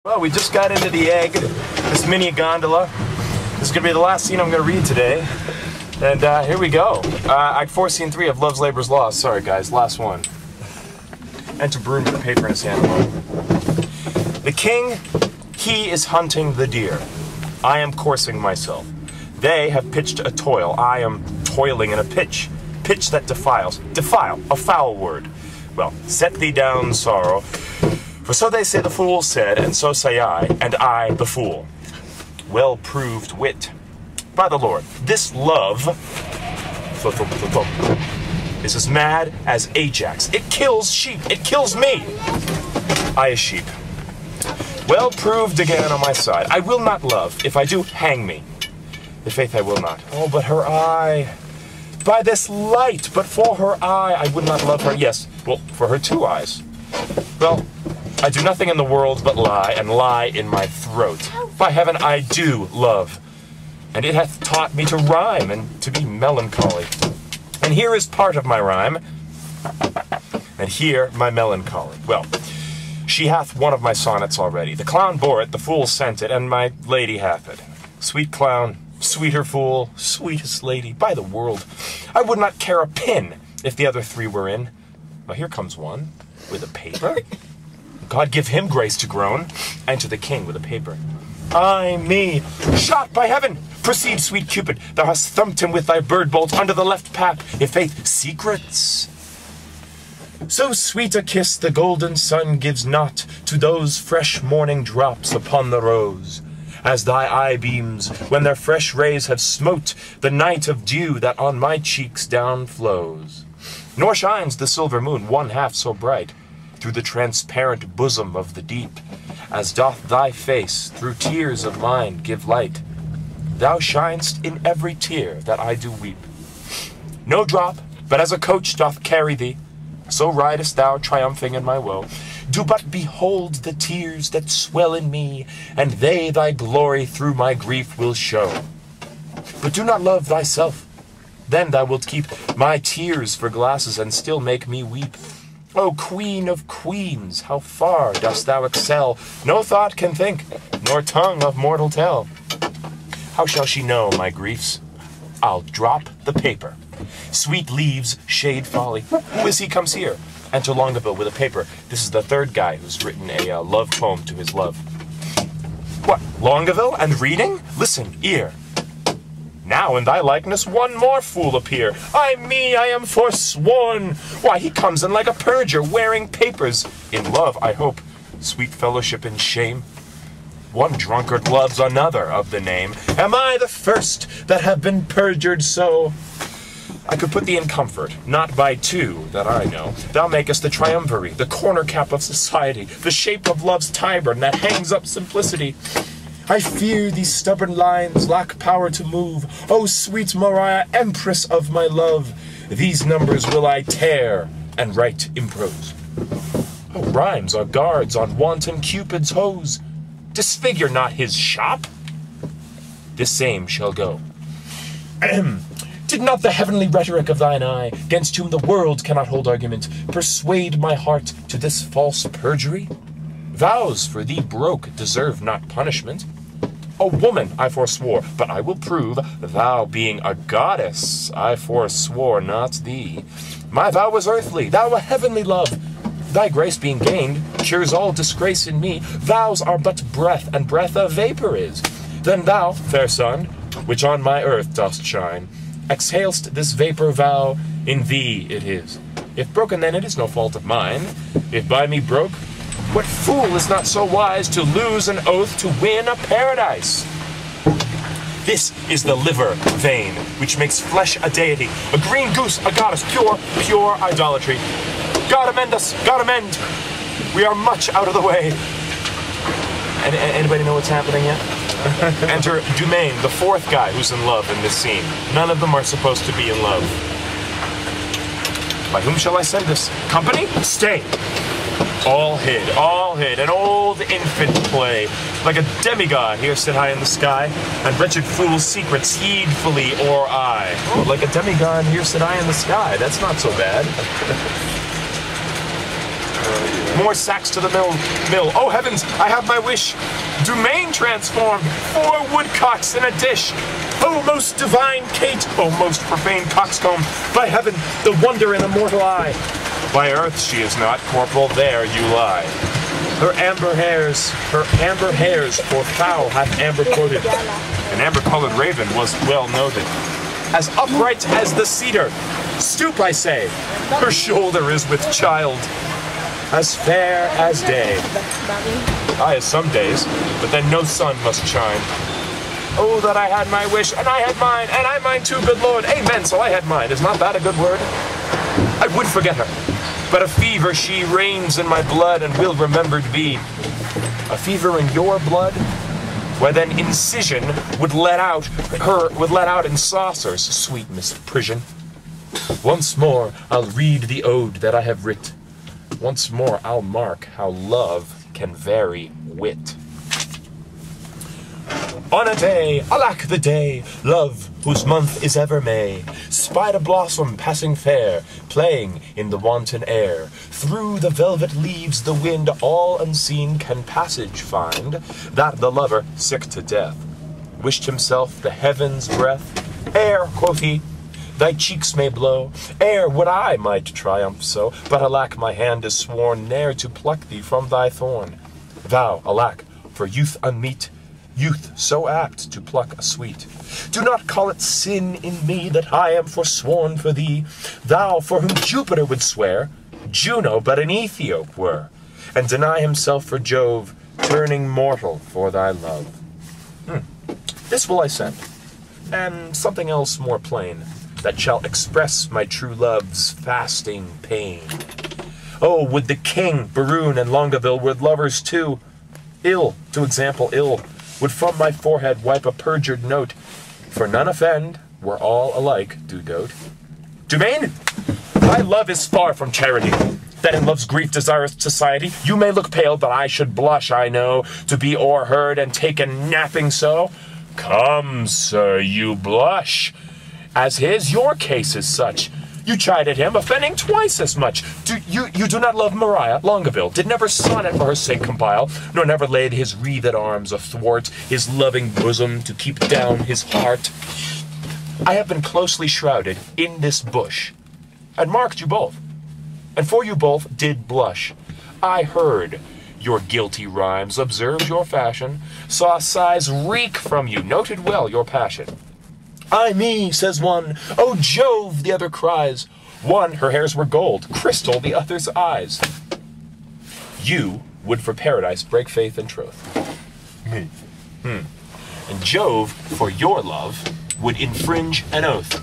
Well, we just got into the egg, this mini gondola. This is going to be the last scene I'm going to read today. And here we go. Act 4, Scene 3 of Love's Labour's Lost. Sorry guys, last one. Enter Berowne with the paper in his hand. The king, he is hunting the deer. I am coursing myself. They have pitched a toil. I am toiling in a pitch. Pitch that defiles. Defile, a foul word. Well, set thee down, sorrow. For so they say the fool said, and so say I, and I the fool. Well-proved wit. By the Lord, this love is as mad as Ajax. It kills sheep. It kills me. I a sheep. Well-proved again on my side. I will not love. If I do, hang me. The faith I will not. Oh, but her eye. By this light, but for her eye, I would not love her. Yes, well, for her 2 eyes. Well, I do nothing in the world but lie, and lie in my throat. By heaven, I do love. And it hath taught me to rhyme and to be melancholy. And here is part of my rhyme, and here my melancholy. Well, she hath one of my sonnets already. The clown bore it, the fool sent it, and my lady hath it. Sweet clown, sweeter fool, sweetest lady, by the world, I would not care a pin if the other 3 were in. Well, here comes one with a paper. God give him grace to groan. Enter the king with a paper. Ay me, shot by heaven! Proceed, sweet Cupid, thou hast thumped him with thy bird bolt under the left pap. I' faith, secrets. So sweet a kiss the golden sun gives not to those fresh morning drops upon the rose, as thy eye beams, when their fresh rays have smote the night of dew that on my cheeks down flows. Nor shines the silver moon 1/2 so bright through the transparent bosom of the deep, as doth thy face through tears of mine give light. Thou shinest in every tear that I do weep. No drop, but as a coach doth carry thee, so ridest thou triumphing in my woe. Do but behold the tears that swell in me, and they thy glory through my grief will show. But do not love thyself, then thou wilt keep my tears for glasses, and still make me weep. O queen of queens, how far dost thou excel? No thought can think, nor tongue of mortal tell. How shall she know my griefs? I'll drop the paper. Sweet leaves shade folly. Who is he comes here? Enter Longaville with a paper. This is the 3rd guy who's written a love poem to his love. What, Longaville and reading? Listen, ear. Now in thy likeness 1 more fool appear. Ay me, I am forsworn. Why, he comes in like a purger, wearing papers. In love, I hope, sweet fellowship in shame. 1 drunkard loves another of the name. Am I the first that have been perjured so? I could put thee in comfort, not by 2 that I know. Thou makest the triumvirate, the corner cap of society, the shape of love's Tyburn that hangs up simplicity. I fear these stubborn lines lack power to move. O sweet Maria, empress of my love, these numbers will I tear and write in prose. Oh, rhymes are guards on wanton Cupid's hose. Disfigure not his shop. This same shall go. Ahem. Did not the heavenly rhetoric of thine eye, against whom the world cannot hold argument, persuade my heart to this false perjury? Vows for thee broke deserve not punishment. A woman I forswore, but I will prove, thou being a goddess, I forswore not thee. My vow was earthly, thou a heavenly love. Thy grace being gained, cures all disgrace in me. Vows are but breath, and breath a vapor is. Then thou, fair sun, which on my earth dost shine, exhalest this vapor vow, in thee it is. If broken, then it is no fault of mine. If by me broke, what fool is not so wise to lose an oath to win a paradise? This is the liver vein, which makes flesh a deity, a green goose, a goddess, pure idolatry. God amend us, God amend. We are much out of the way. And anybody know what's happening yet? Enter Dumaine, the 4th guy who's in love in this scene. None of them are supposed to be in love. By whom shall I send this? Company? Stay. All hid, an old infant play. Like a demigod here sit high in the sky, and wretched fools' secrets heedfully o'er eye. Oh, like a demigod here sit high in the sky. That's not so bad. More sacks to the mill. Oh heavens, I have my wish. Domain transformed, 4 woodcocks in a dish. Oh most divine Kate, oh most profane coxcomb, by heaven, the wonder in a mortal eye. By earth she is not, corporal, there you lie. Her amber hairs, for fowl hath amber quoted. An amber-colored raven was well noted. As upright as the cedar, stoop I say, her shoulder is with child. As fair as day. Aye, as some days, but then no sun must shine. Oh, that I had my wish, and I had mine, and I mine too, good Lord. Amen, so I had mine. Is not that a good word? I would forget her, but a fever she reigns in my blood and will remembered be. A fever in your blood? Why then incision would let out in saucers, sweet misprision. Once more I'll read the ode that I have writ. Once more I'll mark how love can vary wit. On a day, alack the day, love, whose month is ever May, spied a blossom passing fair, playing in the wanton air. Through the velvet leaves the wind, all unseen, can passage find, that the lover, sick to death, wished himself the heaven's breath. Ere, quoth he, thy cheeks may blow, ere would I might triumph so, but alack, my hand is sworn ne'er to pluck thee from thy thorn. Thou, alack, for youth unmeet, youth so apt to pluck a sweet. Do not call it sin in me that I am forsworn for thee, thou for whom Jupiter would swear, Juno but an Ethiop were, and deny himself for Jove, turning mortal for thy love. This will I send, and something else more plain, that shall express my true love's fasting pain. Oh, would the king, Berowne, and Longueville were lovers too, ill, to example ill, would from my forehead wipe a perjured note, for none offend, were all alike, do dote. Dumaine, thy love is far from charity, that in love's grief desireth society. You may look pale, but I should blush, I know, to be o'erheard and taken napping so. Come, sir, you blush, as your case is such. You chided him, offending twice as much. You do not love Maria Longueville, did never sonnet for her sake compile, nor never laid his wreathed arms athwart his loving bosom to keep down his heart. I have been closely shrouded in this bush, and marked you both, and for you both did blush. I heard your guilty rhymes, observed your fashion, saw sighs reek from you, noted well your passion. Ay me, says one, oh Jove, the other cries. One, her hairs were gold, crystal the other's eyes. You would for paradise break faith and troth. Me. And Jove, for your love, would infringe an oath.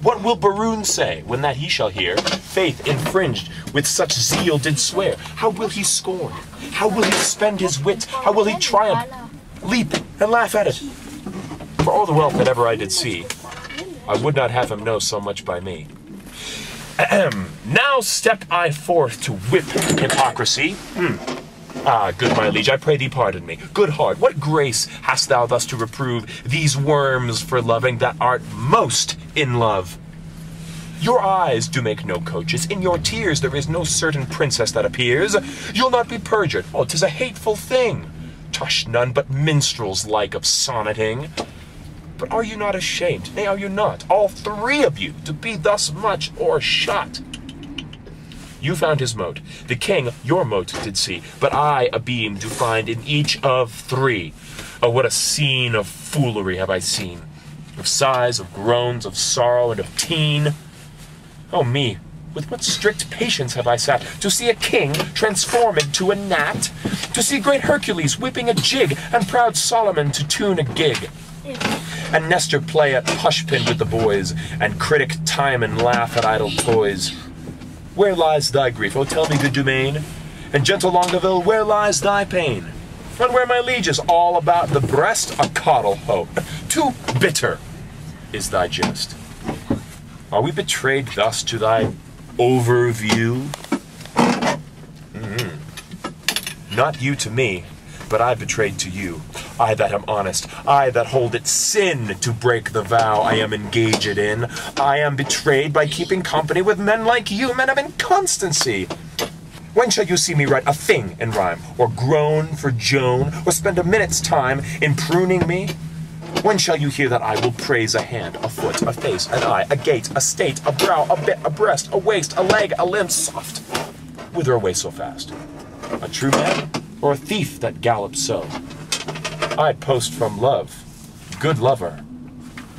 What will Berowne say when that he shall hear faith infringed with such zeal did swear? How will he scorn? How will he spend his wit? How will he triumph, leap, and laugh at it? For all the wealth that ever I did see, I would not have him know so much by me. Now step I forth to whip hypocrisy. Ah, good my liege, I pray thee pardon me. Good heart, what grace hast thou thus to reprove these worms for loving that art most in love? Your eyes do make no coaches, in your tears there is no certain princess that appears. You'll not be perjured, oh, 'tis a hateful thing. Tush none but minstrels like of sonneting. But are you not ashamed, nay, are you not, all three of you, to be thus much o'ershot? You found his mote, the king your mote did see, but I a beam do find in each of three. Oh, what a scene of foolery have I seen, of sighs, of groans, of sorrow, and of teen. Oh me, with what strict patience have I sat, to see a king transformed to a gnat, to see great Hercules whipping a jig, and proud Solomon to tune a gig, and Nestor play at pushpin with the boys, and critic Timon laugh at idle toys. Where lies thy grief, oh tell me, good Dumaine, and gentle Longueville, where lies thy pain? And where my lieges all about the breast a caudle hoe, too bitter is thy jest. Are we betrayed thus to thy overview? Not you to me, but I betrayed to you. I that am honest, I that hold it sin to break the vow I am engaged in. I am betrayed by keeping company with men like you, men of inconstancy. When shall you see me write a thing in rhyme, or groan for Joan, or spend a minute's time in pruning me? When shall you hear that I will praise a hand, a foot, a face, an eye, a gait, a state, a brow, a bit, a breast, a waist, a leg, a limb, soft? Whither away so fast? A true man, or a thief that gallops so? I post from love. Good lover,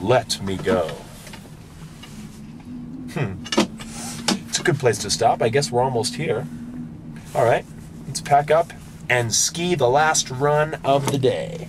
let me go. It's a good place to stop. I guess we're almost here. All right, let's pack up and ski the last run of the day.